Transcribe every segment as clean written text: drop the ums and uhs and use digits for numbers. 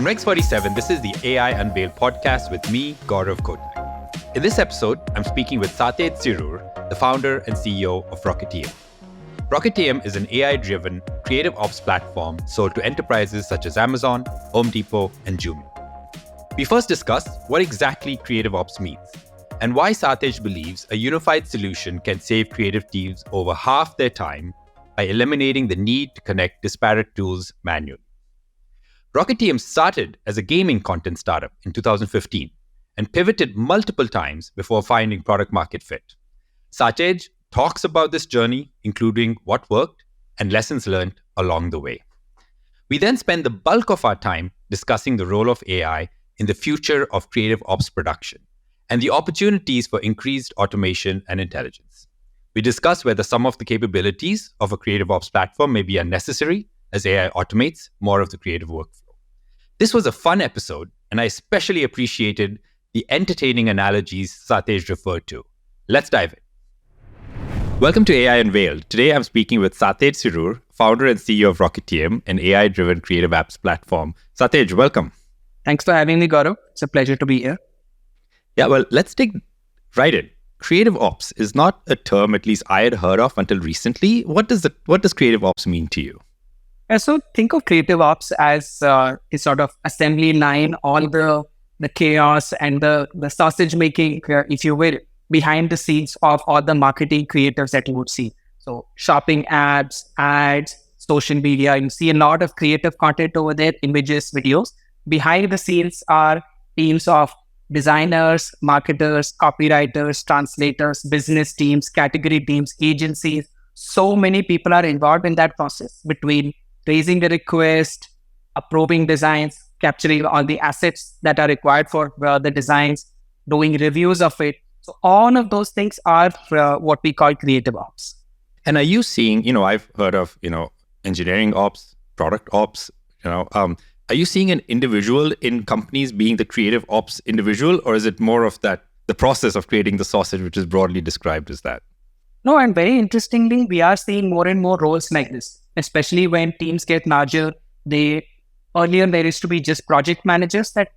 Rex 47, this is the AI Unveiled podcast with me, Gaurav Kotak. In this episode, I'm speaking with Satej Sirur, the founder and CEO of Rocketium. Rocketium is an AI-driven creative ops platform sold to enterprises such as Amazon, Home Depot, and Jumia. We first discuss what exactly creative ops means and why Satej believes a unified solution can save creative teams over half their time by eliminating the need to connect disparate tools manually. Rocketium started as a gaming content startup in 2015 and pivoted multiple times before finding product market fit. Satej talks about this journey, including what worked and lessons learned along the way. We then spend the bulk of our time discussing the role of AI in the future of creative ops production and the opportunities for increased automation and intelligence. We discuss whether some of the capabilities of a creative ops platform may be unnecessary as AI automates more of the creative workflow. This was a fun episode, and I especially appreciated the entertaining analogies Satej referred to. Let's dive in. Welcome to AI Unveiled. Today I'm speaking with Satej Sirur, founder and CEO of Rocketium, an AI-driven creative apps platform. Satej, welcome. Thanks for having me, Gaurav. It's a pleasure to be here. Yeah, well, let's dig right in. Creative ops is not a term at least I had heard of until recently. What does creative ops mean to you? So think of creative ops as a sort of assembly line, all the chaos and the sausage making, if you will, behind the scenes of all the marketing creatives that you would see. So shopping apps, ads, social media, you see a lot of creative content over there, images, videos. Behind the scenes are teams of designers, marketers, copywriters, translators, business teams, category teams, agencies. So many people are involved in that process between raising the request, approving designs, capturing all the assets that are required for the designs, doing reviews of it. So all of those things are what we call creative ops. And are you seeing, I've heard of, engineering ops, product ops, are you seeing an individual in companies being the creative ops individual, or is it more of that, the process of creating the sausage, which is broadly described as that? No, and very interestingly, we are seeing more and more roles like this, especially when teams get larger. Earlier there used to be just project managers that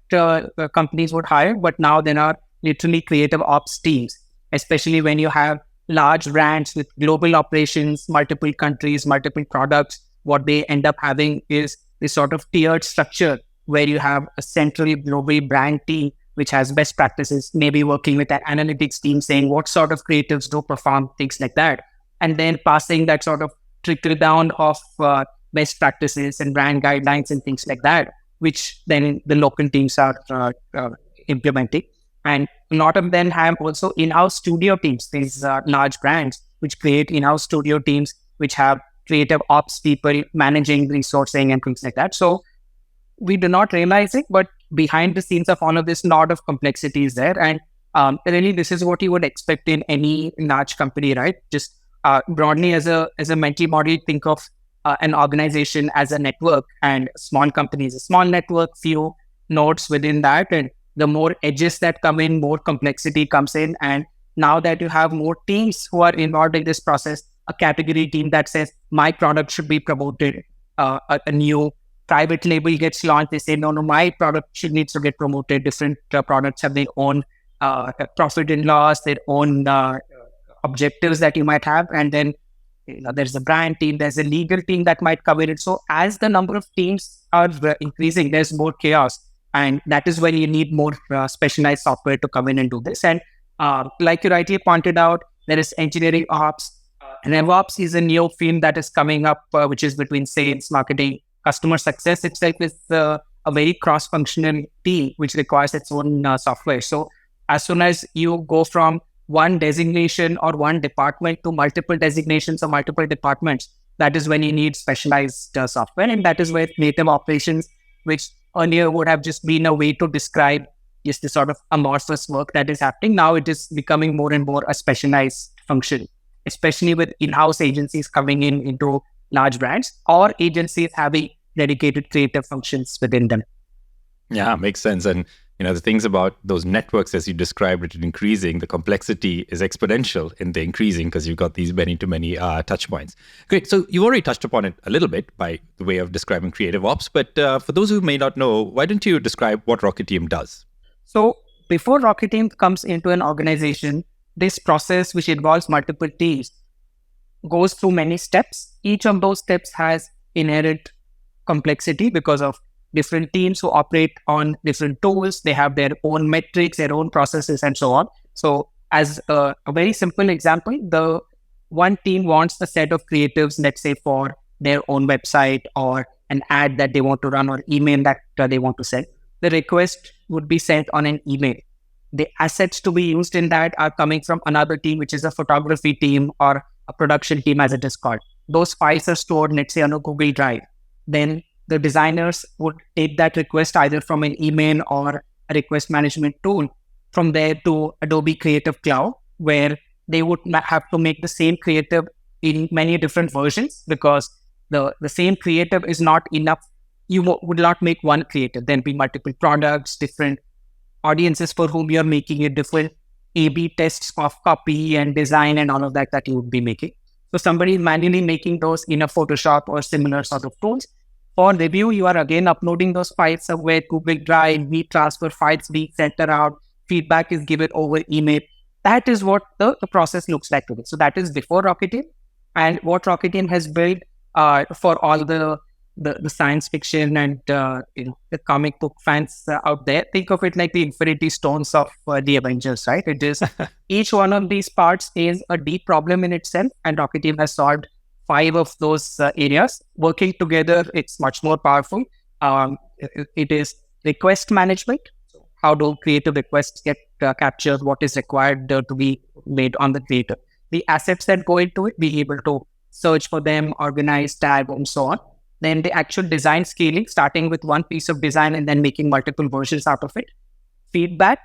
companies would hire, but now there are literally creative ops teams, especially when you have large brands with global operations, multiple countries, multiple products. What they end up having is this sort of tiered structure where you have a central global brand team which has best practices, maybe working with an analytics team saying what sort of creatives do perform, things like that. And then passing that sort of trickle down of best practices and brand guidelines and things like that, which then the local teams are implementing. And a lot of them have also in-house studio teams, these large brands, which create in-house studio teams, which have creative ops people managing resourcing and things like that. So we do not realize it, but behind the scenes of all of this, lot of complexity is there. And really, this is what you would expect in any large company, right? Just broadly as a mental model, think of an organization as a network, and small companies, a small network, few nodes within that. And the more edges that come in, more complexity comes in. And now that you have more teams who are involved in this process, a category team that says, my product should be promoted, a new private label gets launched, they say, no, my product needs to get promoted. Different products have their own profit and loss, their own objectives that you might have. And then there's a brand team, there's a legal team that might cover it. So as the number of teams are increasing, there's more chaos. And that is when you need more specialized software to come in and do this. And like you rightly pointed out, there is engineering ops. RevOps is a new field that is coming up, which is between sales, marketing, customer success itself is a very cross-functional team, which requires its own software. So as soon as you go from one designation or one department to multiple designations or multiple departments, that is when you need specialized software. And that is where creative operations, which earlier would have just been a way to describe just the sort of amorphous work that is happening. Now it is becoming more and more a specialized function, especially with in-house agencies coming into large brands or agencies having dedicated creative functions within them. Yeah, makes sense. And The things about those networks, as you described it, increasing, the complexity is exponential in the increasing because you've got these many touch points. Great. So you've already touched upon it a little bit by the way of describing CreativeOps, but for those who may not know, why don't you describe what Rocketium does? So before Rocketium comes into an organization, this process, which involves multiple teams, goes through many steps. Each of those steps has inherent complexity because of different teams who operate on different tools. They have their own metrics, their own processes, and so on. So as a very simple example, the one team wants a set of creatives, let's say for their own website or an ad that they want to run or email that they want to send. The request would be sent on an email. The assets to be used in that are coming from another team, which is a photography team or a production team, as it is called. Those files are stored, let's say, on a Google Drive. Then the designers would take that request either from an email or a request management tool from there to Adobe Creative Cloud, where they would have to make the same creative in many different versions because the same creative is not enough. You would not make one creative. There'll be multiple products, different audiences for whom you're making it, different A/B tests of copy and design and all of that you would be making. So somebody is manually making those in a Photoshop or similar sort of tools. For review, you are again uploading those files somewhere, Google Drive, WeTransfer files being sent around, feedback is given over email. That is what the process looks like today. So that is before Rocketium, and what Rocketium has built for all the science fiction and the comic book fans out there. Think of it like the Infinity Stones of the Avengers, right? It is each one of these parts is a deep problem in itself, and Rocketium has solved 5 of those areas. Working together, it's much more powerful. It is request management. How do creative requests get captured? What is required to be made on the creator? The assets that go into it, be able to search for them, organize, tag, and so on. Then the actual design scaling, starting with one piece of design and then making multiple versions out of it. Feedback,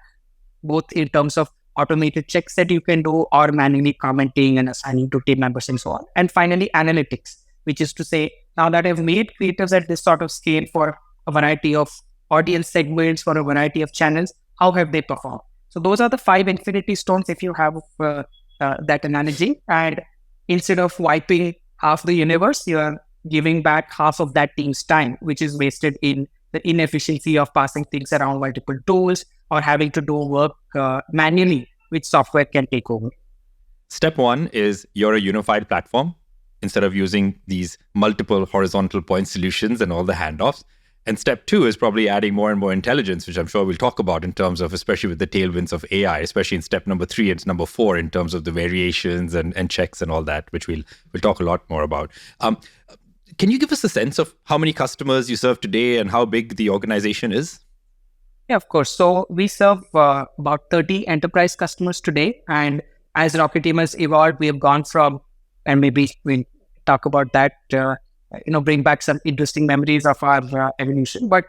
both in terms of automated checks that you can do or manually commenting and assigning to team members and so on. And finally, analytics, which is to say, now that I've made creatives at this sort of scale for a variety of audience segments, for a variety of channels, how have they performed? So those are the 5 infinity stones, if you have that analogy. And instead of wiping half the universe, you're giving back half of that team's time, which is wasted in the inefficiency of passing things around multiple tools or having to do work manually, which software can take over. Step 1 is you're a unified platform instead of using these multiple horizontal point solutions and all the handoffs. And step 2 is probably adding more and more intelligence, which I'm sure we'll talk about in terms of, especially with the tailwinds of AI, especially in step number 3 and number 4 in terms of the variations and checks and all that, which we'll talk a lot more about. Can you give us a sense of how many customers you serve today and how big the organization is? Yeah, of course. So we serve about 30 enterprise customers today. And as Rocketium has evolved, we have gone from, and maybe we'll talk about that, bring back some interesting memories of our evolution. But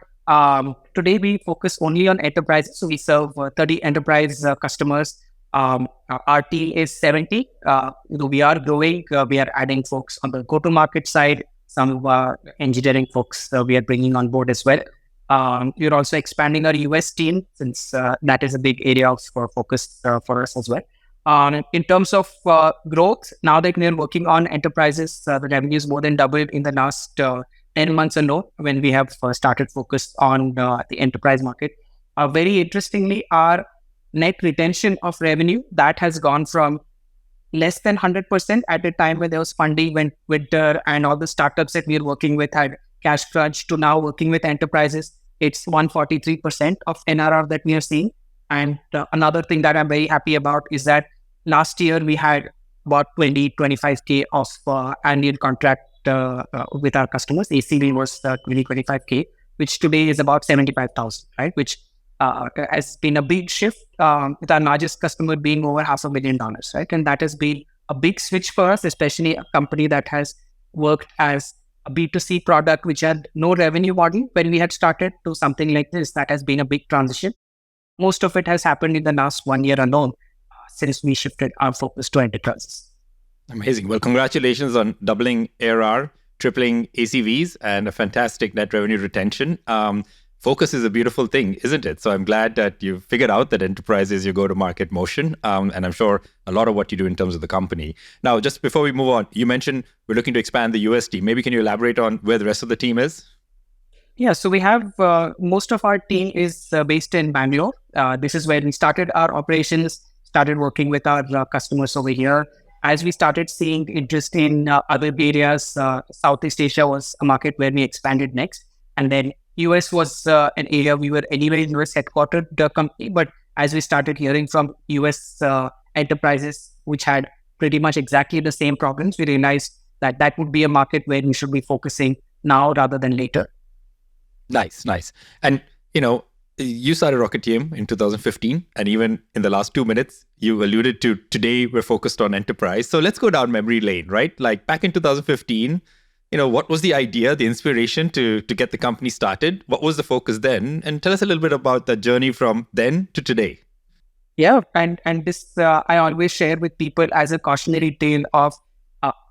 today we focus only on enterprises. So we serve 30 enterprise customers. Our team is 70. We are growing. We are adding folks on the go-to-market side. Some engineering folks we are bringing on board as well. We're also expanding our US team since that is a big area of focus for us as well. In terms of growth, now that we're working on enterprises, the revenue is more than doubled in the last 10 months alone when we have started focus on the enterprise market. Very interestingly, our net retention of revenue, that has gone from less than 100% at a time when there was funding, when winter and all the startups that we are working with had cash crunch, to now working with enterprises. It's 143% of NRR that we are seeing. And another thing that I'm very happy about is that last year we had about 25K of annual contract with our customers. ACV was 25K, which today is about 75,000, right? Which has been a big shift, with our largest customer being over $500,000, right? And that has been a big switch for us, especially a company that has worked as a B2C product, which had no revenue model when we had started, to something like this. That has been a big transition. Most of it has happened in the last 1 year alone since we shifted our focus to enterprises. Amazing. Well, congratulations on doubling ARR, tripling ACVs, and a fantastic net revenue retention. Focus is a beautiful thing, isn't it? So I'm glad that you figured out that enterprise is your go-to-market motion. And I'm sure a lot of what you do in terms of the company. Now, just before we move on, you mentioned we're looking to expand the US team. Maybe can you elaborate on where the rest of the team is? Yeah, so we have most of our team is based in Bangalore. This is where we started our operations, started working with our customers over here. As we started seeing interest in other areas, Southeast Asia was a market where we expanded next. And then US was an area we were anyway in US headquartered company. But as we started hearing from US enterprises, which had pretty much exactly the same problems, we realized that that would be a market where we should be focusing now rather than later. Nice. And, you started Rocketium in 2015. And even in the last 2 minutes, you alluded to today we're focused on enterprise. So let's go down memory lane, right? Like back in 2015, what was the idea, the inspiration to get the company started? What was the focus then? And tell us a little bit about the journey from then to today. Yeah, and this I always share with people as a cautionary tale of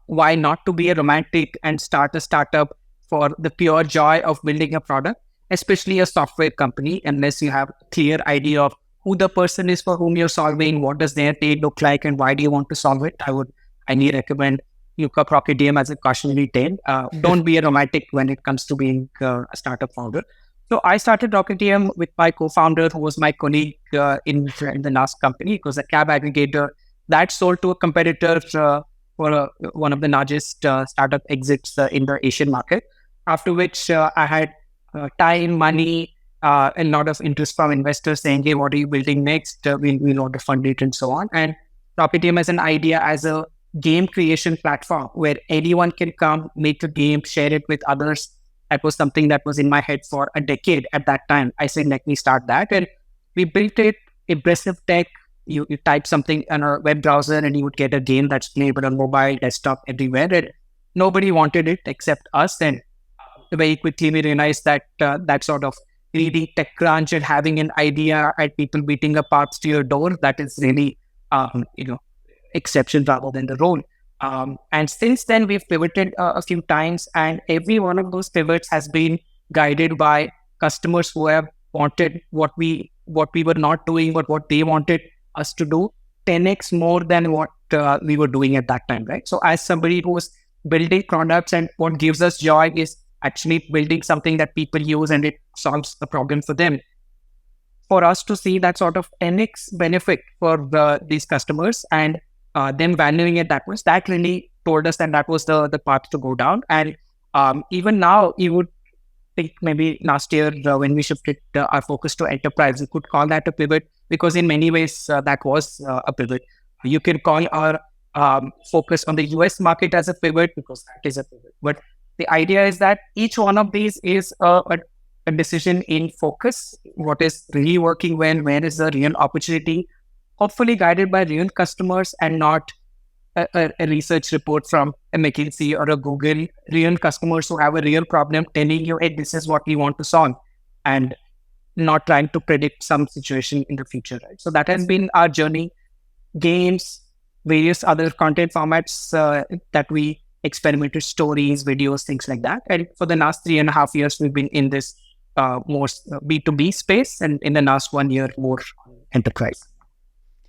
why not to be a romantic and start a startup for the pure joy of building a product, especially a software company, unless you have a clear idea of who the person is for whom you're solving, what does their day look like, and why do you want to solve it. I would highly recommend look up Rocketium as a cautionary tale. Don't be a romantic when it comes to being a startup founder. So I started Rocketium with my co-founder, who was my colleague in the last company. It was a cab aggregator that sold to a competitor for one of the largest startup exits in the Asian market. After which I had time, money, a lot of interest from investors saying, hey, what are you building next? We'll want to fund it and so on. And Rocketium as an idea as a game creation platform where anyone can come, make a game, share it with others. That was something that was in my head for a decade at that time. I said, let me start that. And we built it, impressive tech. You type something on a web browser and you would get a game that's playable on mobile, desktop, everywhere. And nobody wanted it except us. And very quickly we realized that that sort of reading TechCrunch and having an idea and people beating up parts to your door, that is really, exception rather than the rule. And since then, we've pivoted a few times, and every one of those pivots has been guided by customers who have wanted what we were not doing, but what they wanted us to do 10x more than what we were doing at that time, right? So as somebody who is building products, and what gives us joy is actually building something that people use and it solves the problem for them. For us to see that sort of 10x benefit for these customers and them valuing it that much, that really told us that was the path to go down. And even now, you would think maybe last year when we shifted our focus to enterprise, you could call that a pivot, because in many ways that was a pivot. You can call our focus on the US market as a pivot, because that is a pivot. But the idea is that each one of these is a decision in focus. What is really working when, where is the real opportunity, hopefully guided by real customers and not a research report from a McKinsey or a Google. Real customers who have a real problem telling you, hey, this is what we want to solve, and not trying to predict some situation in the future, right? So that has been our journey. Games, various other content formats that we experimented, stories, videos, things like that. And for the last 3.5 years, we've been in this more B2B space, and in the last 1 year, more enterprise.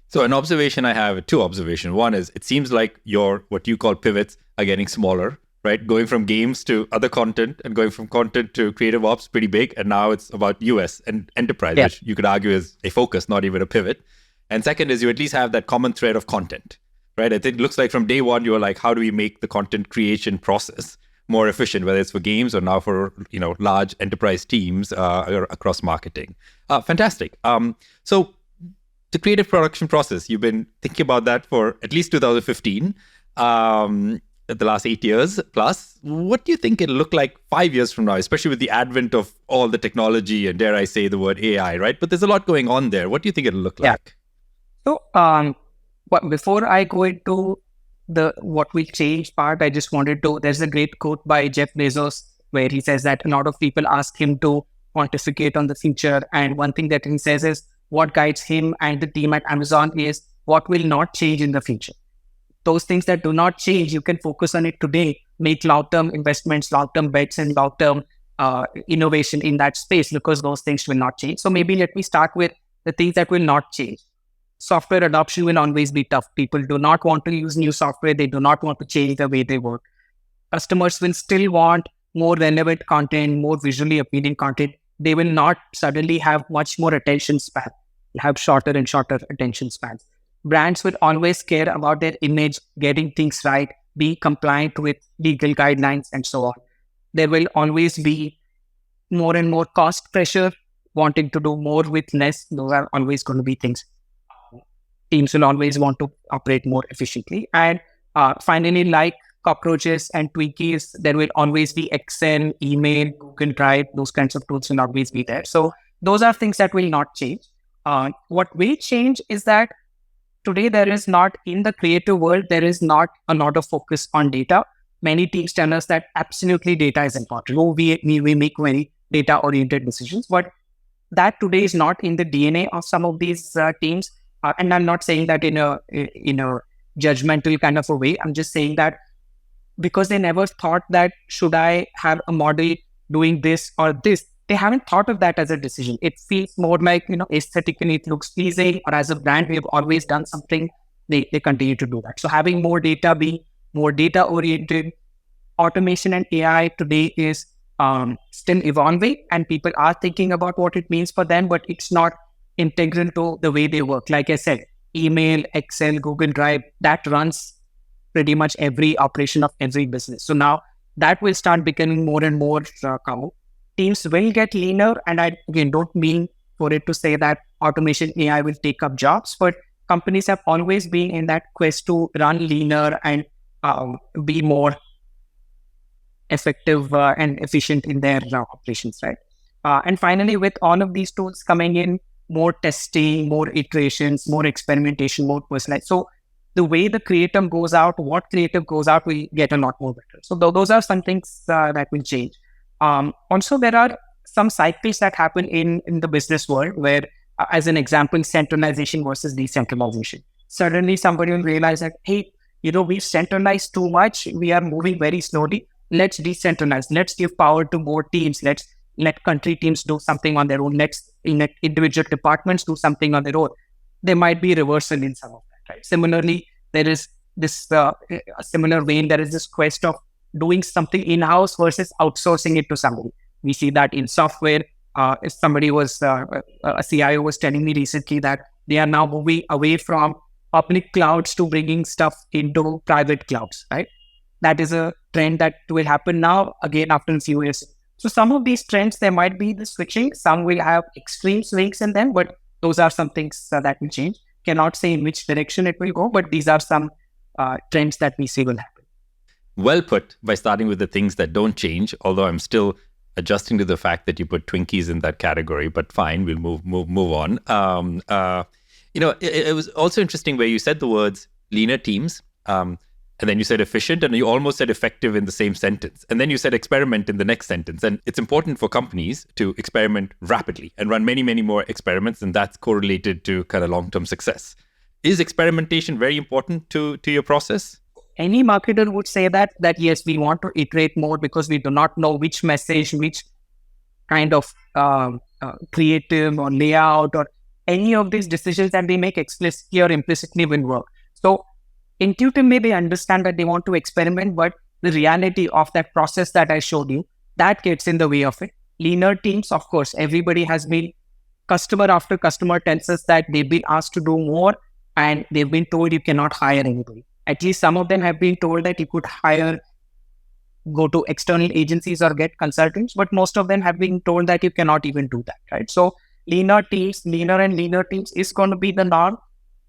So an observation I have, two observations. One is it seems like your, what you call pivots, are getting smaller, right? Going from games to other content and going from content to CreativeOps, pretty big. And now it's about US and enterprise, which you could argue is a focus, not even a pivot. And second is you at least have that common thread of content, right? I think it looks like from day one, you were like, how do we make the content creation process more efficient, whether it's for games or now for, large enterprise teams across marketing. Fantastic. So the creative production process, you've been thinking about that for at least 2015, the last 8 years plus. What do you think it'll look like 5 years from now, especially with the advent of all the technology and, dare I say, the word AI, right? But there's a lot going on there. What do you think it'll look like? So before I go into the what will change part, I just wanted to, there's a great quote by Jeff Bezos where he says that a lot of people ask him to pontificate on the future. And one thing that he says is what guides him and the team at Amazon is what will not change in the future. Those things that do not change, you can focus on it today, make long-term investments, long-term bets, and long-term innovation in that space because those things will not change. So maybe let me start with the things that will not change. Software adoption will always be tough. People do not want to use new software. They do not want to change the way they work. Customers will still want more relevant content, more visually appealing content. They will not suddenly have much more attention span, have shorter and shorter attention spans. Brands will always care about their image, getting things right, be compliant with legal guidelines, and so on. There will always be more and more cost pressure, wanting to do more with less. Those are always going to be things. Teams will always want to operate more efficiently. And finally, like cockroaches and Twinkies, there will always be Excel, email, Google Drive, those kinds of tools will always be there. So those are things that will not change. What will change is that today there is not, in the creative world, there is not a lot of focus on data. Many teams tell us that absolutely data is important. Oh, we make very data-oriented decisions, but that today is not in the DNA of some of these teams. And I'm not saying that in a judgmental kind of a way. I'm just saying that because they never thought that should I have a model doing this or this, they haven't thought of that as a decision. It feels more like, aesthetically it looks pleasing, or as a brand, we have always done something. They continue to do that. So having more data, being more data oriented, automation and AI today is still evolving, and people are thinking about what it means for them, but it's not integral to the way they work. Like I said, email, Excel, Google Drive, that runs pretty much every operation of every business. So now that will start becoming more and more common. Teams will get leaner, and I again don't mean for it to say that automation AI will take up jobs, but companies have always been in that quest to run leaner and be more effective and efficient in their operations, right? And finally, with all of these tools coming in, more testing, more iterations, more experimentation, more personalized. So the way the creative goes out, what creative goes out, will get a lot more better. So those are some things that will change. Also, there are some cycles that happen in the business world where, as an example, centralization versus decentralization. Suddenly somebody will realize that, hey, we've centralized too much. We are moving very slowly. Let's decentralize. Let's give power to more teams. Let's let country teams do something on their own. Let's let individual departments do something on their own. There might be reversal in some of that, right? Similarly, there is this a similar vein. There is this quest of doing something in-house versus outsourcing it to somebody. We see that in software. If somebody was, a CIO was telling me recently that they are now moving away from public clouds to bringing stuff into private clouds, right? That is a trend that will happen now, again, after a few years. So some of these trends, there might be the switching. Some will have extreme swings in them, but those are some things that will change. Cannot say in which direction it will go, but these are some trends that we see will happen. Well put, by starting with the things that don't change, although I'm still adjusting to the fact that you put Twinkies in that category, but fine, we'll move on. It was also interesting where you said the words leaner teams, and then you said efficient, and you almost said effective in the same sentence. And then you said experiment in the next sentence. And it's important for companies to experiment rapidly and run many, many more experiments, and that's correlated to kind of long-term success. Is experimentation very important to your process? Any marketer would say that yes, we want to iterate more because we do not know which message, which kind of creative or layout or any of these decisions that they make explicitly or implicitly will work. So intuitively, they understand that they want to experiment, but the reality of that process that I showed you, that gets in the way of it. Leaner teams, of course, everybody has been, customer after customer tells us that they've been asked to do more and they've been told you cannot hire anybody. At least some of them have been told that you could go to external agencies or get consultants, but most of them have been told that you cannot even do that, right? So leaner and leaner teams is going to be the norm.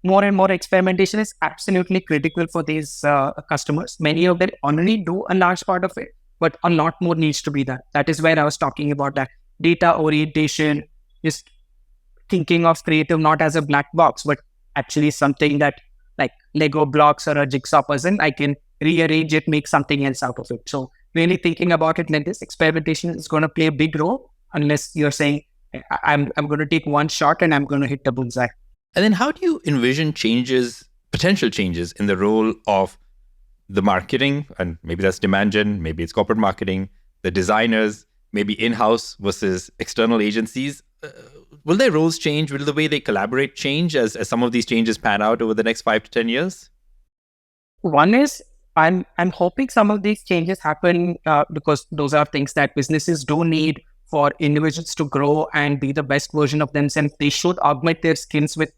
More and more experimentation is absolutely critical for these customers. Many of them already do a large part of it, but a lot more needs to be done. That is where I was talking about that data orientation, just thinking of creative not as a black box, but actually something that like Lego blocks or a jigsaw puzzle, I can rearrange it, make something else out of it. So really thinking about it like this, experimentation is going to play a big role unless you're saying, I'm going to take one shot and I'm going to hit the bullseye. And then how do you envision potential changes in the role of the marketing, and maybe that's demand gen, maybe it's corporate marketing, the designers, maybe in-house versus external agencies. Will their roles change? Will the way they collaborate change as some of these changes pan out over the next 5 to 10 years? One is I'm hoping some of these changes happen because those are things that businesses do need for individuals to grow and be the best version of themselves. They should augment their skills with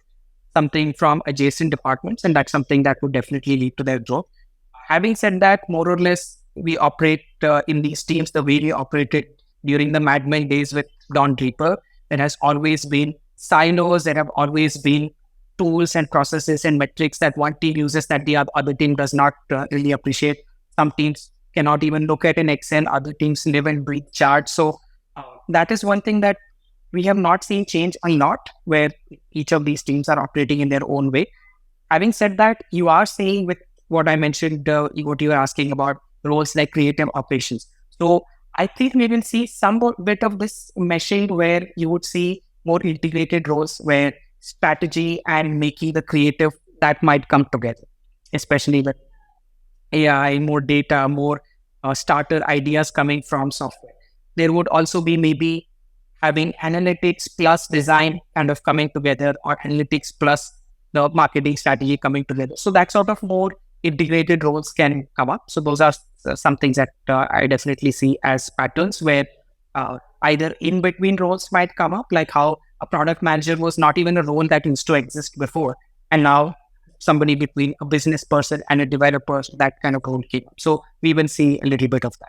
something from adjacent departments, and that's something that would definitely lead to their growth. Having said that, more or less, we operate in these teams the way we operated during the Mad Men days with Don Draper. There has always been silos, there have always been tools and processes and metrics that one team uses that the other team does not really appreciate. Some teams cannot even look at an Excel, other teams live and breathe charts. So that is one thing that we have not seen change a lot, where each of these teams are operating in their own way. Having said that, you are saying with what I mentioned, what you were asking about roles like creative operations. So I think we will see some bit of this meshing where you would see more integrated roles where strategy and making the creative that might come together, especially with AI, more data, more starter ideas coming from software. There would also be maybe having analytics plus design kind of coming together, or analytics plus the marketing strategy coming together. So that sort of more integrated roles can come up. So those are some things that I definitely see as patterns where either in between roles might come up, like how a product manager was not even a role that used to exist before, and now somebody between a business person and a developer, that kind of role came up. So we will see a little bit of that.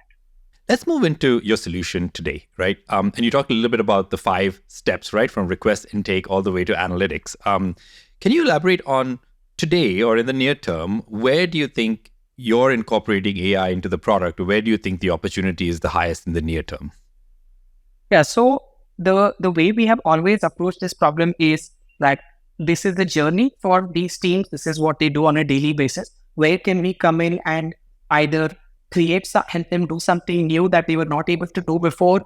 Let's move into your solution today, right? And you talked a little bit about the 5 steps, right? From request intake all the way to analytics. Can you elaborate on today or in the near term, where do you think you're incorporating AI into the product? Where do you think the opportunity is the highest in the near term? Yeah, so the way we have always approached this problem is that this is the journey for these teams. This is what they do on a daily basis. Where can we come in and either help them do something new that they were not able to do before,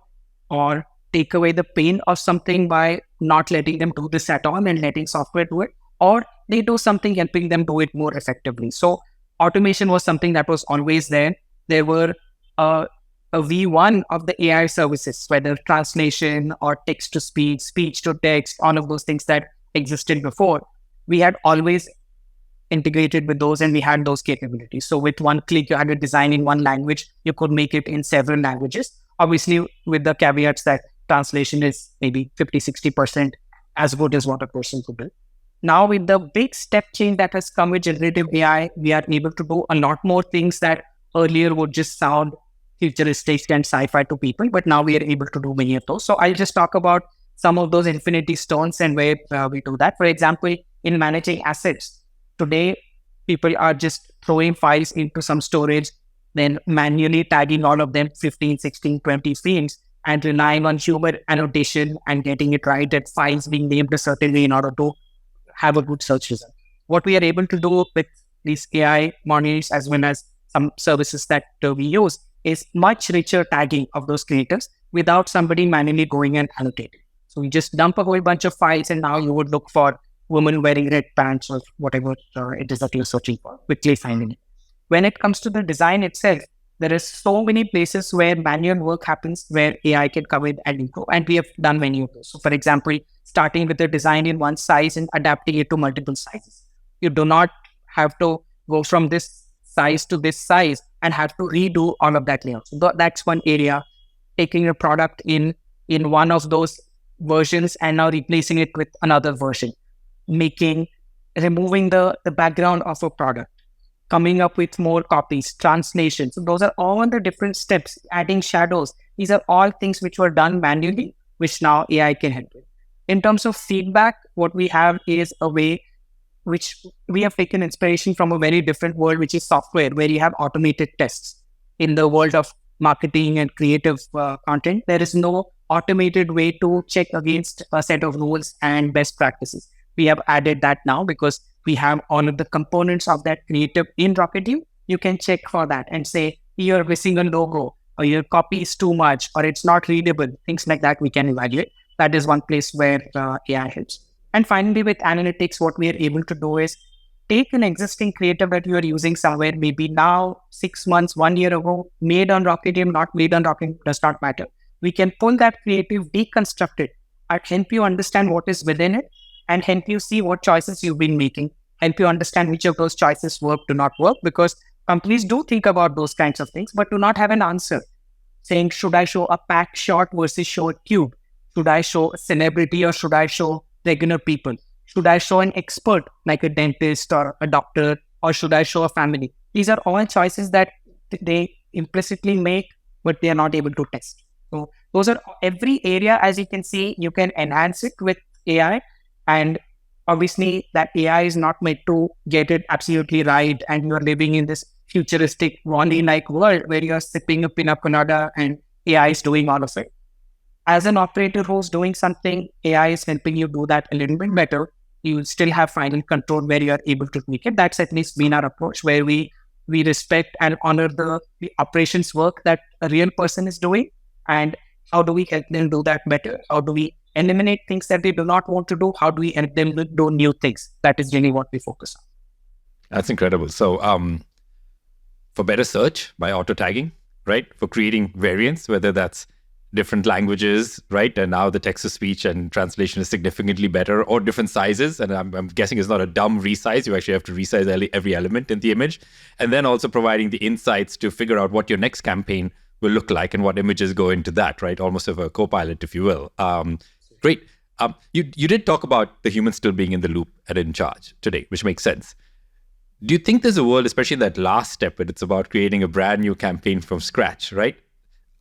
or take away the pain of something by not letting them do this at all and letting software do it, or they do something helping them do it more effectively. So automation was something that was always there. There were a V1 of the AI services, whether translation or text to speech, speech to text, all of those things that existed before. We had always integrated with those, and we had those capabilities. So with one click, you had a design in one language, you could make it in several languages, obviously with the caveats that translation is maybe 50-60% as good as what a person could do. Now with the big step change that has come with generative AI, we are able to do a lot more things that earlier would just sound futuristic and sci-fi to people, but now we are able to do many of those. So I'll just talk about some of those infinity stones and where we do that. For example, in managing assets, today, people are just throwing files into some storage, then manually tagging all of them 15, 16, 20 fields, and relying on human annotation and getting it right, that files being named a certain way in order to have a good search result. What we are able to do with these AI monitors, as well as some services that we use, is much richer tagging of those creators without somebody manually going and annotating. So we just dump a whole bunch of files, and now you would look for woman wearing red pants or whatever it is that you're searching for, quickly finding it. When it comes to the design itself, there is so many places where manual work happens where AI can come in and improve, and we have done many of those. So for example, starting with the design in one size and adapting it to multiple sizes. You do not have to go from this size to this size and have to redo all of that layout. So that's one area, taking a product in one of those versions and now replacing it with another version. Removing the background of a product, coming up with more copies, translation. So those are all the different steps, adding shadows. These are all things which were done manually, which now AI can help with. In terms of feedback, what we have is a way which we have taken inspiration from a very different world, which is software, where you have automated tests. In the world of marketing and creative content, there is no automated way to check against a set of rules and best practices. We have added that now because we have all of the components of that creative in Rocketium. You can check for that and say, you're missing a logo, or your copy is too much, or it's not readable. Things like that we can evaluate. That is one place where AI helps. And finally, with analytics, what we are able to do is take an existing creative that you are using somewhere, maybe now, 6 months, 1 year ago, made on Rocketium, not made on Rocketium, does not matter. we can pull that creative, deconstruct it, and help you understand what is within it, and help you see what choices you've been making, help you understand which of those choices work, do not work, because companies do think about those kinds of things, but do not have an answer. Saying, should I show a packed shot versus show a cube? Should I show a celebrity or should I show regular people? Should I show an expert like a dentist or a doctor, or should I show a family? These are all choices that they implicitly make, but they are not able to test. So those are every area, as you can see, you can enhance it with AI. And obviously that AI is not meant to get it absolutely right. And you're living in this futuristic Wall-E-like world where you're sipping a pina colada and AI is doing all of it. As an operator who's doing something, AI is helping you do that a little bit better. You still have final control where you are able to tweak it. That's at least been our approach, where we respect and honor the operations work that a real person is doing. And how do we help them do that better? How do we eliminate things that they do not want to do? How do we help them do new things? That is really what we focus on. That's incredible. So for better search by auto tagging, right? For creating variants, whether that's different languages, right? And now the text to speech and translation is significantly better, or different sizes. And I'm guessing it's not a dumb resize. You actually have to resize every element in the image. And then also providing the insights to figure out what your next campaign will look like and what images go into that, right? Almost of a co-pilot, if you will. Great. You did talk about the human still being in the loop and in charge today, which makes sense. Do you think there's a world, especially in that last step, where it's about creating a brand new campaign from scratch, right?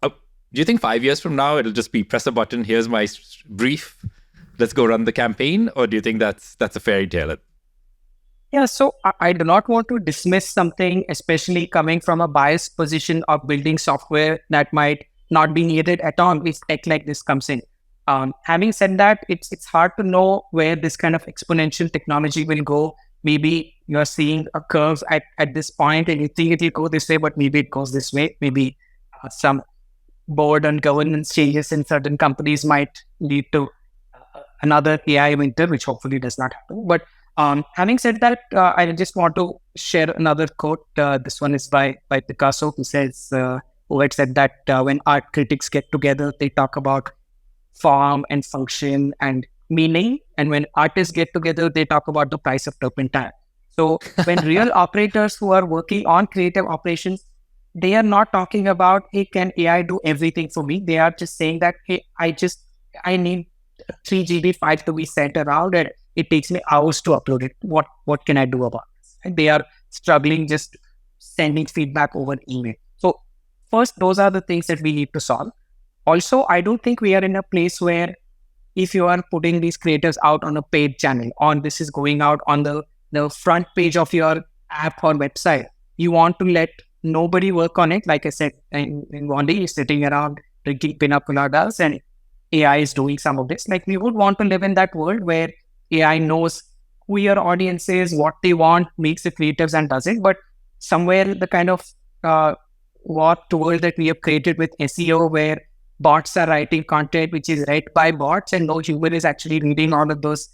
Do you think 5 years from now, it'll just be press a button, here's my brief, let's go run the campaign? Or do you think that's a fairy tale? Yeah, so I do not want to dismiss something, especially coming from a biased position of building software that might not be needed at all if tech like this comes in. Having said that, it's hard to know where this kind of exponential technology will go. Maybe you're seeing a curve at this point and you think it will go this way, but maybe it goes this way. Maybe some board and governance changes in certain companies might lead to another AI winter, which hopefully does not happen. But having said that, I just want to share another quote. This one is by Picasso, who had said that when art critics get together, they talk about form and function and meaning. And when artists get together, they talk about the price of turpentine. So when real operators who are working on creative operations, they are not talking about, hey, can AI do everything for me? They are just saying that, hey, I need a 3 GB file to be sent around and it takes me hours to upload it. What can I do about this? And they are struggling just sending feedback over email. So first, those are the things that we need to solve. Also, I don't think we are in a place where if you are putting these creators out on a paid channel, this is going out on the front page of your app or website, you want to let nobody work on it. Like I said, in one day, you're sitting around drinking pina coladas and AI is doing some of this. Like, we would want to live in that world where AI knows who your audience is, what they want, makes the creatives and does it. But somewhere the kind of warped world that we have created with SEO, where bots are writing content which is read by bots and no human is actually reading all of those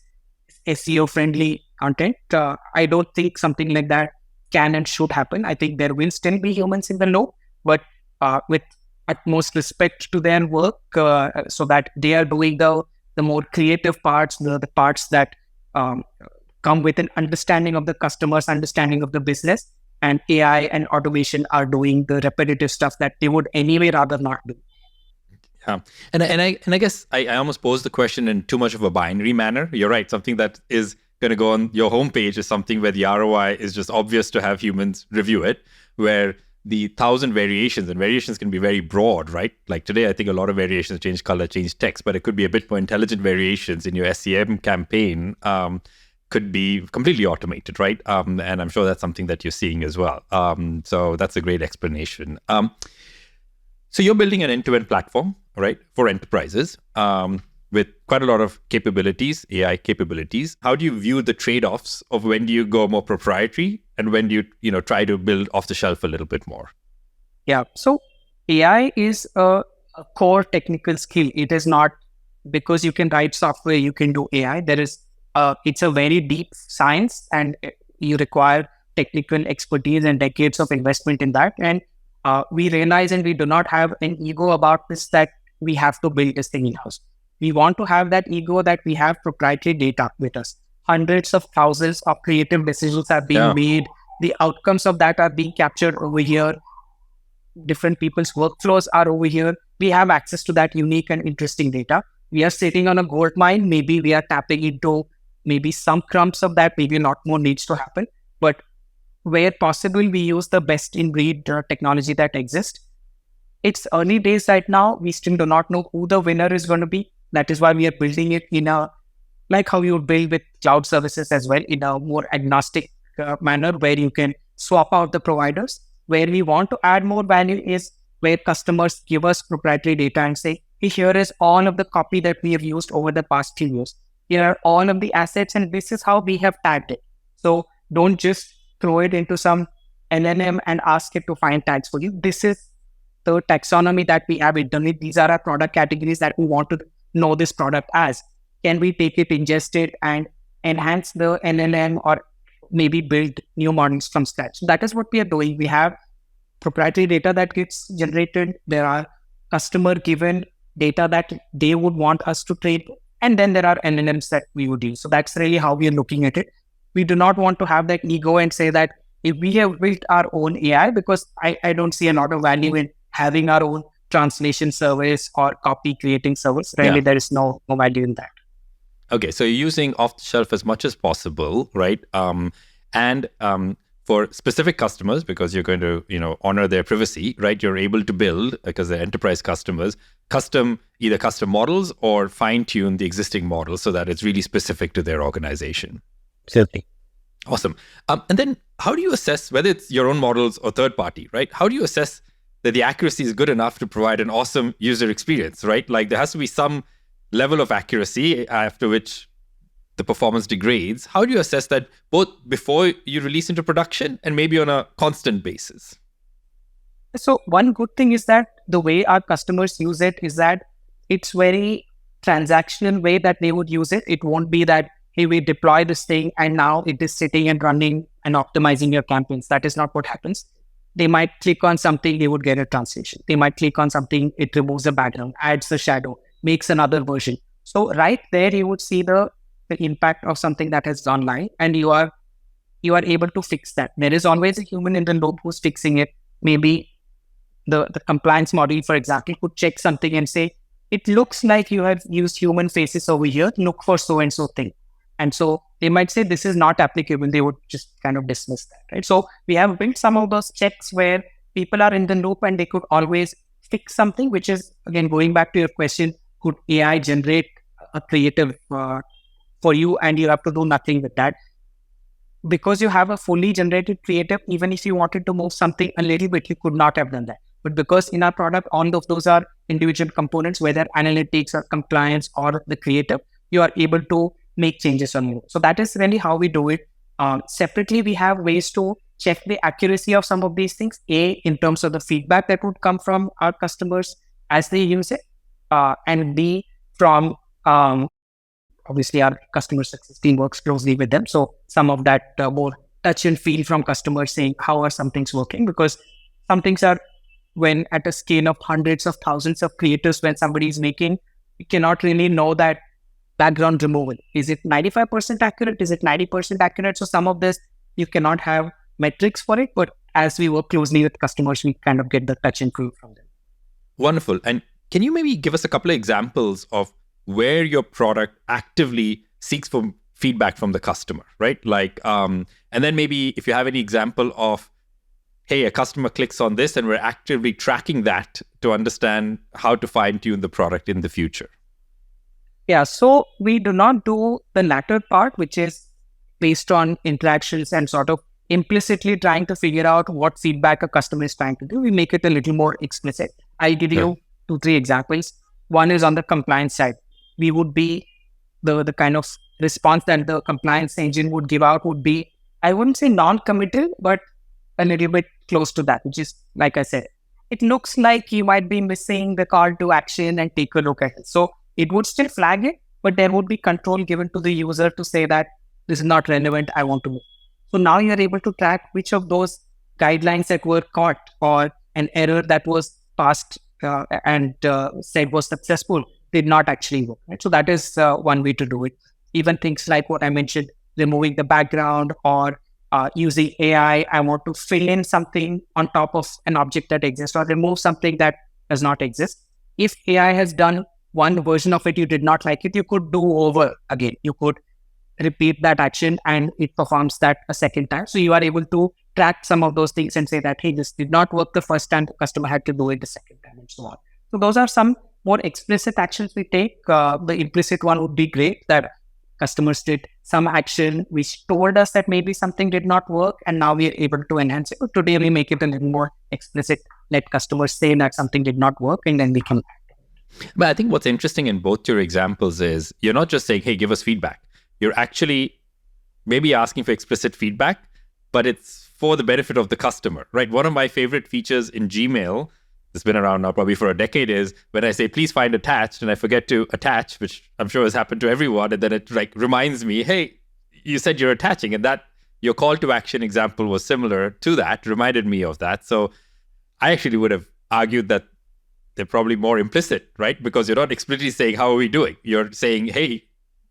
SEO friendly content. I don't think something like that can and should happen. I think there will still be humans in the loop, but with utmost respect to their work, so that they are doing the more creative parts, the parts that come with an understanding of the customers, understanding of the business, and AI and automation are doing the repetitive stuff that they would anyway rather not do. Yeah, and I guess I almost posed the question in too much of a binary manner. You're right. Something that is going to go on your homepage is something where the ROI is just obvious to have humans review it, where the 1,000 variations, and variations can be very broad, right? Like today, I think a lot of variations change color, change text, but it could be a bit more intelligent variations in your SEM campaign, could be completely automated, right? And I'm sure that's something that you're seeing as well. So that's a great explanation. So you're building an end-to-end platform, right, for enterprises with quite a lot of capabilities, AI capabilities. How do you view the trade-offs of when do you go more proprietary and when do you try to build off the shelf a little bit more? Yeah. So AI is a core technical skill. It is not because you can write software, you can do AI. It's a very deep science and you require technical expertise and decades of investment in that. And we realize, and we do not have an ego about this, that we have to build this thing in-house. We want to have that ego that we have proprietary data with us. Hundreds of thousands of creative decisions are being made. The outcomes of that are being captured over here. Different people's workflows are over here. We have access to that unique and interesting data. We are sitting on a gold mine. Maybe we are tapping into maybe some crumbs of that. Maybe a lot more needs to happen. But where possible, we use the best in breed technology that exists. It's early days right now. We still do not know who the winner is going to be. That is why we are building it in a, like how you would build with cloud services as well, in a more agnostic manner where you can swap out the providers. Where we want to add more value is where customers give us proprietary data and say, hey, here is all of the copy that we have used over the past 2 years. Here are all of the assets, and this is how we have tagged it. So don't just throw it into some LLM and ask it to find tags for you. This is the taxonomy that we have internally. These are our product categories that we want to know this product as. Can we take it, ingest it, and enhance the LLM, or maybe build new models from scratch? So that is what we are doing. We have proprietary data that gets generated. There are customer given data that they would want us to trade. And then there are LLMs that we would use. So that's really how we are looking at it. We do not want to have that ego and say that if we have built our own AI, because I don't see a lot of value in having our own translation service or copy creating service. Really, there is no value in that. Okay, so you're using off the shelf as much as possible, right? And for specific customers, because you're going to, honor their privacy, right? You're able to build, because they're enterprise customers, either custom models or fine tune the existing models so that it's really specific to their organization. Certainly. Awesome. And then how do you assess whether it's your own models or third party, right? How do you assess that the accuracy is good enough to provide an awesome user experience, right? Like there has to be some level of accuracy after which the performance degrades. How do you assess that both before you release into production and maybe on a constant basis? So one good thing is that the way our customers use it is that it's very transactional way that they would use it. It won't be that, hey, we deploy this thing and now it is sitting and running and optimizing your campaigns. That is not what happens. They might click on something, they would get a translation. They might click on something, it removes the background, adds the shadow, makes another version. So right there, you would see the impact of something that has gone live, and you are able to fix that. There is always a human in the loop who's fixing it. Maybe the compliance model, for example, could check something and say, it looks like you have used human faces over here, look for so-and-so thing. And so they might say, this is not applicable. They would just kind of dismiss that, right? So we have built some of those checks where people are in the loop and they could always fix something, which is, again, going back to your question, could AI generate a creative for you and you have to do nothing with that? Because you have a fully generated creative, even if you wanted to move something a little bit, you could not have done that. But because in our product, all of those are individual components, whether analytics or compliance or the creative, you are able to make changes on move. So that is really how we do it. Separately, we have ways to check the accuracy of some of these things. A, in terms of the feedback that would come from our customers as they use it. And B, from obviously our customer success team works closely with them. So some of that more touch and feel from customers saying, how are some things working? Because some things are, when at a scale of hundreds of thousands of creators, when somebody is making, you cannot really know that background removal. Is it 95% accurate? Is it 90% accurate? So some of this, you cannot have metrics for it, but as we work closely with customers, we kind of get the touch and feel from them. Wonderful. And can you maybe give us a couple of examples of where your product actively seeks for feedback from the customer, right? Like, and then maybe if you have any example of, hey, a customer clicks on this and we're actively tracking that to understand how to fine tune the product in the future. Yeah, so we do not do the latter part, which is based on interactions and sort of implicitly trying to figure out what feedback a customer is trying to do. We make it a little more explicit. I'll give you 2-3 examples. One is on the compliance side. We would be the kind of response that the compliance engine would give out would be, I wouldn't say non-committal, but a little bit close to that, which is, like I said, it looks like you might be missing the call to action and take a look at it. So it would still flag it, but there would be control given to the user to say that this is not relevant, I want to move. So now you're able to track which of those guidelines that were caught or an error that was passed and said was successful did not actually work. Right? So that is one way to do it. Even things like what I mentioned, removing the background or using AI. I want to fill in something on top of an object that exists or remove something that does not exist. If AI has done one version of it, you did not like it, you could do over again. You could repeat that action and it performs that a second time. So you are able to track some of those things and say that, hey, this did not work the first time, the customer had to do it the second time and so on. So those are some more explicit actions we take. The implicit one would be great that customers did some action which told us that maybe something did not work and now we are able to enhance it. Today we make it a little more explicit. Let customers say that something did not work and then we can. But I think what's interesting in both your examples is you're not just saying, hey, give us feedback. You're actually maybe asking for explicit feedback, but it's for the benefit of the customer, right? One of my favorite features in Gmail, that's been around now probably for a decade, is when I say, please find attached, and I forget to attach, which I'm sure has happened to everyone. And then it reminds me, hey, you said you're attaching. And that your call to action example was similar to that, reminded me of that. So I actually would have argued that they're probably more implicit, right? Because you're not explicitly saying, how are we doing? You're saying, hey,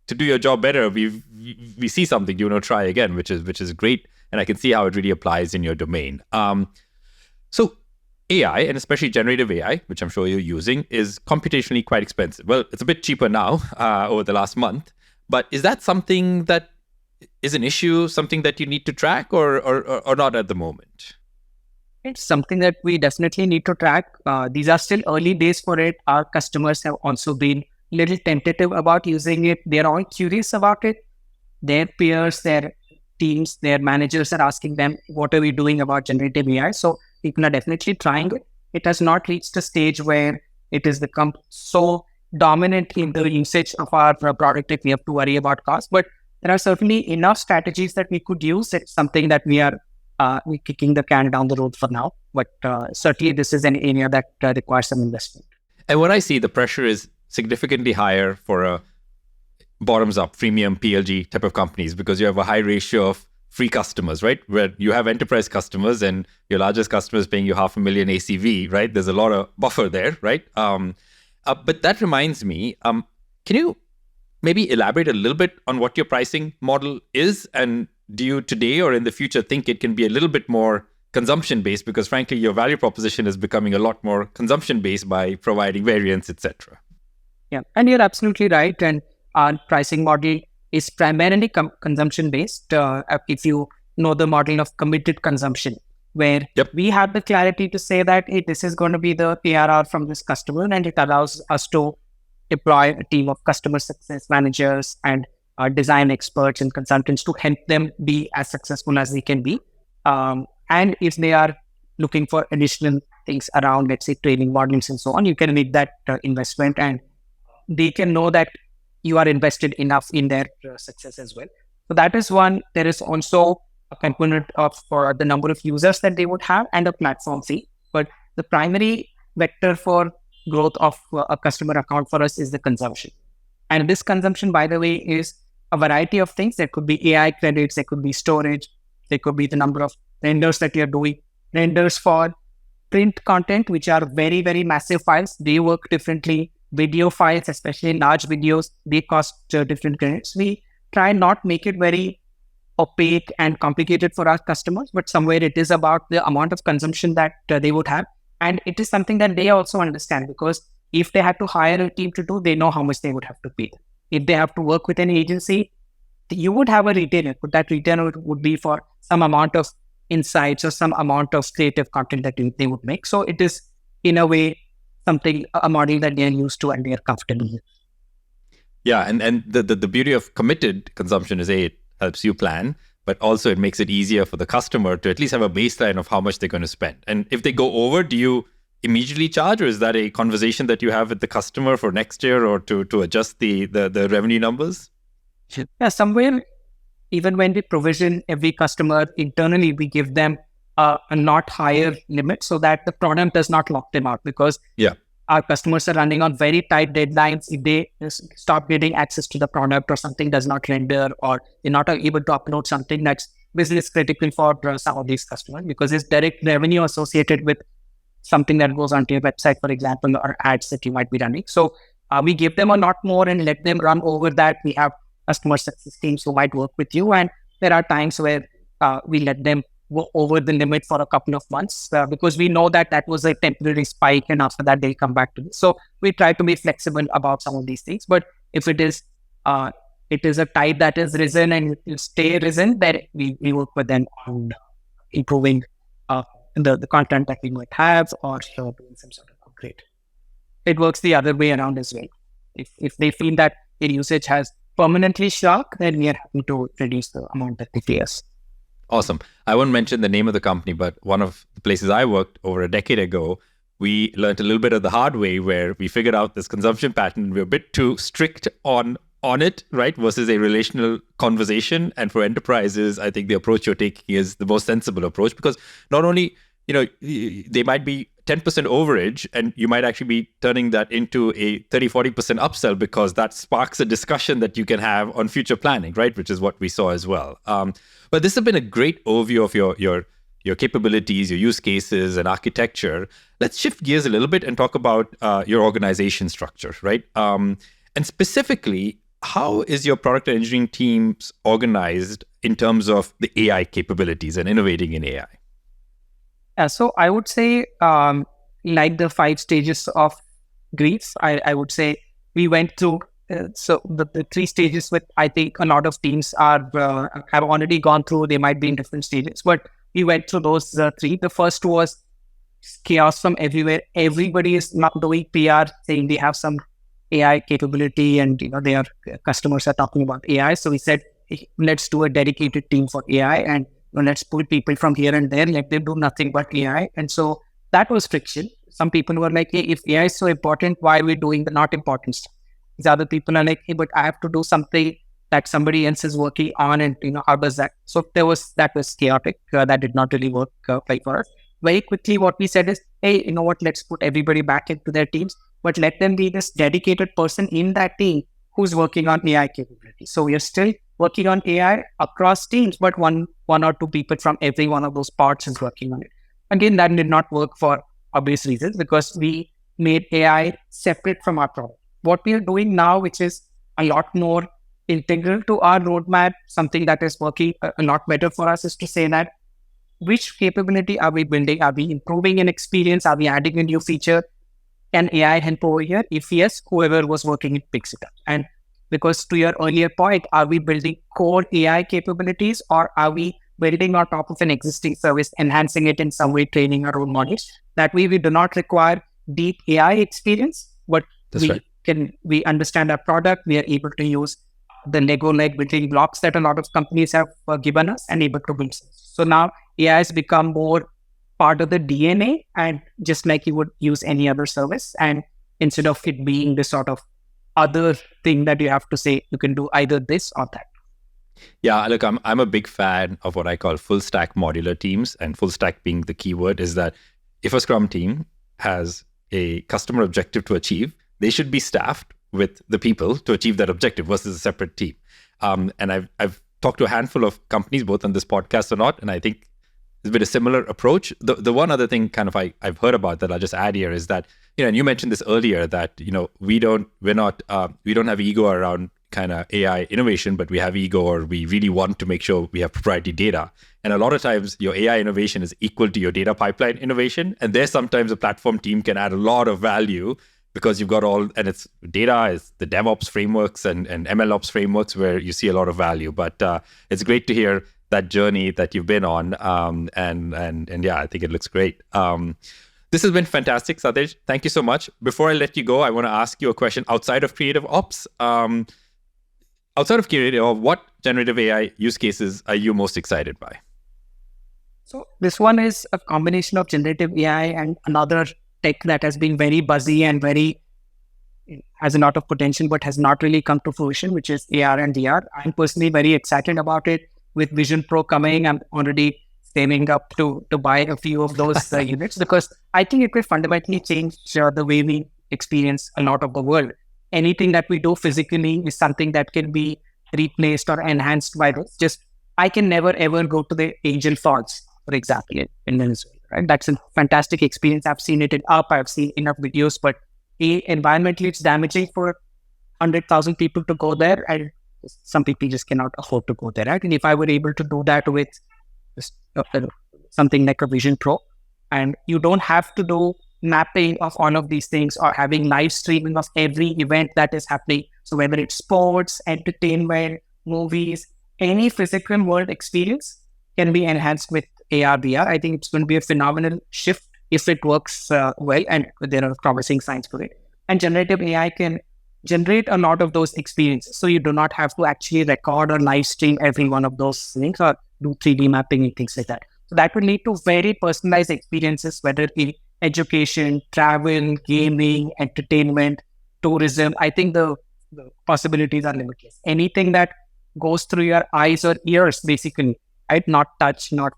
to do your job better, we see something, try again, which is great. And I can see how it really applies in your domain. So AI, and especially generative AI, which I'm sure you're using, is computationally quite expensive. Well, it's a bit cheaper now over the last month. But is that something that is an issue, something that you need to track or not at the moment? It's something that we definitely need to track. These are still early days for it. Our customers have also been a little tentative about using it. They're all curious about it. Their peers, their teams, their managers are asking them, what are we doing about generative AI? So people are definitely trying it. It has not reached a stage where it has become so dominant in the usage of our product that we have to worry about cost. But there are certainly enough strategies that we could use. It's something that we're kicking the can down the road for now. But certainly this is an area that requires some investment. And what I see, the pressure is significantly higher for a bottoms-up freemium PLG type of companies because you have a high ratio of free customers, right? Where you have enterprise customers and your largest customer is paying you $500,000 ACV, right? There's a lot of buffer there, right? But that reminds me, can you maybe elaborate a little bit on what your pricing model is? And do you today or in the future think it can be a little bit more consumption-based? Because frankly, your value proposition is becoming a lot more consumption-based by providing variants, etc. Yeah, and you're absolutely right. And our pricing model is primarily consumption-based. If you know the model of committed consumption, where we have the clarity to say that, hey, this is going to be the ARR from this customer, and it allows us to deploy a team of customer success managers and design experts and consultants to help them be as successful as they can be. And if they are looking for additional things around, let's say, training modules and so on, you can make that investment and they can know that you are invested enough in their success as well. So that is one. There is also a component of for the number of users that they would have and a platform fee. But the primary vector for growth of a customer account for us is the consumption. And this consumption, by the way, is a variety of things. There could be AI credits, there could be storage, there could be the number of renders that you're doing. Renders for print content, which are very, very massive files, they work differently. Video files, especially large videos, they cost different credits. We try not make it very opaque and complicated for our customers, but somewhere it is about the amount of consumption that they would have. And it is something that they also understand because if they had to hire a team to do, they know how much they would have to pay them. If they have to work with an agency, you would have a retainer, but that retainer would be for some amount of insights or some amount of creative content that they would make. So it is, in a way, a model that they are used to and they are comfortable with. Yeah, and the beauty of committed consumption is it helps you plan, but also it makes it easier for the customer to at least have a baseline of how much they're going to spend. And if they go over, do you immediately charge, or is that a conversation that you have with the customer for next year or to adjust the revenue numbers? Yeah, somewhere, even when we provision every customer internally, we give them a not higher limit so that the product does not lock them out because our customers are running on very tight deadlines. If they stop getting access to the product or something does not render or they're not able to upload something that's business critical for some of these customers because it's direct revenue associated with something that goes onto your website, for example, or ads that you might be running. So we give them a lot more and let them run over that. We have customer success teams who might work with you. And there are times where we let them go over the limit for a couple of months because we know that that was a temporary spike and after that they'll come back to this. So we try to be flexible about some of these things. But if it is a tide that is risen and it will stay risen, then we work with them on improving the content that we might have or doing some sort of upgrade. It works the other way around as well. If they feel that their usage has permanently shrunk, then we are happy to reduce the amount that they pay us. Awesome. I won't mention the name of the company, but one of the places I worked over a decade ago, we learned a little bit of the hard way where we figured out this consumption pattern. We're a bit too strict on it, right? Versus a relational conversation. And for enterprises, I think the approach you're taking is the most sensible approach because not only, they might be 10% overage and you might actually be turning that into a 30-40% upsell because that sparks a discussion that you can have on future planning, right? Which is what we saw as well. But this has been a great overview of your capabilities, your use cases and architecture. Let's shift gears a little bit and talk about your organization structure, right? And specifically, how is your product and engineering teams organized in terms of the AI capabilities and innovating in AI? So I would say, like the 5 stages of grief, I would say we went through. So the 3 stages with, I think a lot of teams have already gone through. They might be in different stages, but we went through those 3. The first was chaos from everywhere. Everybody is not doing PR, saying they have some AI capability, and their customers are talking about AI. So we said, hey, let's do a dedicated team for AI, and let's pull people from here and there, let them do nothing but AI. And so that was friction. Some people were like, hey, if AI is so important, why are we doing the not important stuff? These other people are like, hey, but I have to do something that somebody else is working on, and how does that? So that was chaotic. That did not really work for us. Very quickly, what we said is, hey, you know what? Let's put everybody back into their teams, but let them be this dedicated person in that team who's working on AI capabilities. So we are still working on AI across teams, but one or 2 people from every one of those parts is working on it. Again, that did not work for obvious reasons because we made AI separate from our product. What we are doing now, which is a lot more integral to our roadmap, something that is working a lot better for us, is to say that which capability are we building? Are we improving an experience? Are we adding a new feature? Can AI help over here? If yes, whoever was working it picks it up. And because to your earlier point, are we building core AI capabilities or are we building on top of an existing service, enhancing it in some way, training our own models? That way we do not require deep AI experience, but we understand our product. We are able to use the Lego-like building blocks that a lot of companies have given us and able to build. So now AI has become more part of the DNA, and just like you would use any other service, and instead of it being this sort of other thing that you have to say, you can do either this or that. Yeah, look, I'm a big fan of what I call full stack modular teams, and full stack being the key word is that if a Scrum team has a customer objective to achieve, they should be staffed with the people to achieve that objective versus a separate team. And I've talked to a handful of companies, both on this podcast or not, and I think there's been a similar approach. The one other thing kind of I've heard about that I'll just add here is that, and you mentioned this earlier, that, we don't have ego around kind of AI innovation, but we have ego, or we really want to make sure we have proprietary data. And a lot of times your AI innovation is equal to your data pipeline innovation. And there sometimes a platform team can add a lot of value because you've got and it's data, is the DevOps frameworks and MLOps frameworks where you see a lot of value. But it's great to hear that journey that you've been on. And yeah, I think it looks great. This has been fantastic, Satej. Thank you so much. Before I let you go, I want to ask you a question outside of CreativeOps. Outside of CreativeOps, what generative AI use cases are you most excited by? So this one is a combination of generative AI and another tech that has been very buzzy and has a lot of potential, but has not really come to fruition, which is AR and VR. I'm personally very excited about it. With Vision Pro coming, I'm already saving up to buy a few of those units, because I think it will fundamentally change the way we experience a lot of the world. Anything that we do physically is something that can be replaced or enhanced by this. I can never ever go to the Angel Falls, for example, in Venezuela. right? That's a fantastic experience. I've seen it in up. I've seen enough videos, but environmentally, it's damaging for 100,000 people to go there, and some people just cannot afford to go there, right? And if I were able to do that with just, something like a Vision Pro, and you don't have to do mapping of all of these things or having live streaming of every event that is happening. So whether it's sports, entertainment, movies, any physical world experience can be enhanced with AR, VR. I think it's going to be a phenomenal shift if it works well, and there are promising signs for it. And generative AI can generate a lot of those experiences. So you do not have to actually record or live stream every one of those things or do 3D mapping and things like that. So that would lead to very personalized experiences, whether in education, travel, gaming, entertainment, tourism. I think the possibilities are limitless. Anything that goes through your eyes or ears, basically, right? Not touch, not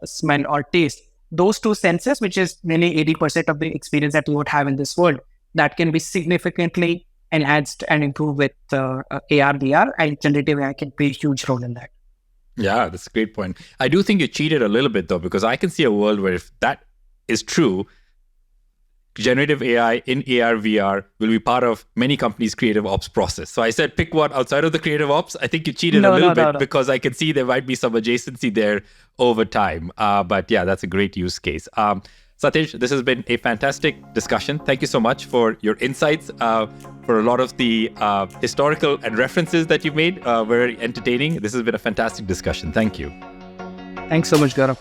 smell or taste. Those two senses, which is nearly 80% of the experience that we would have in this world, that can be significantly enhanced and improved with AR, VR, and generative AI can play a huge role in that. Yeah, that's a great point. I do think you cheated a little bit, though, because I can see a world where if that is true, generative AI in AR, VR will be part of many companies' CreativeOps process. So I said pick one outside of the CreativeOps. I think you cheated a little bit because I can see there might be some adjacency there over time. But yeah, that's a great use case. Satej, this has been a fantastic discussion. Thank you so much for your insights, for a lot of the historical and references that you've made. Very entertaining. This has been a fantastic discussion. Thank you. Thanks so much, Gaurav.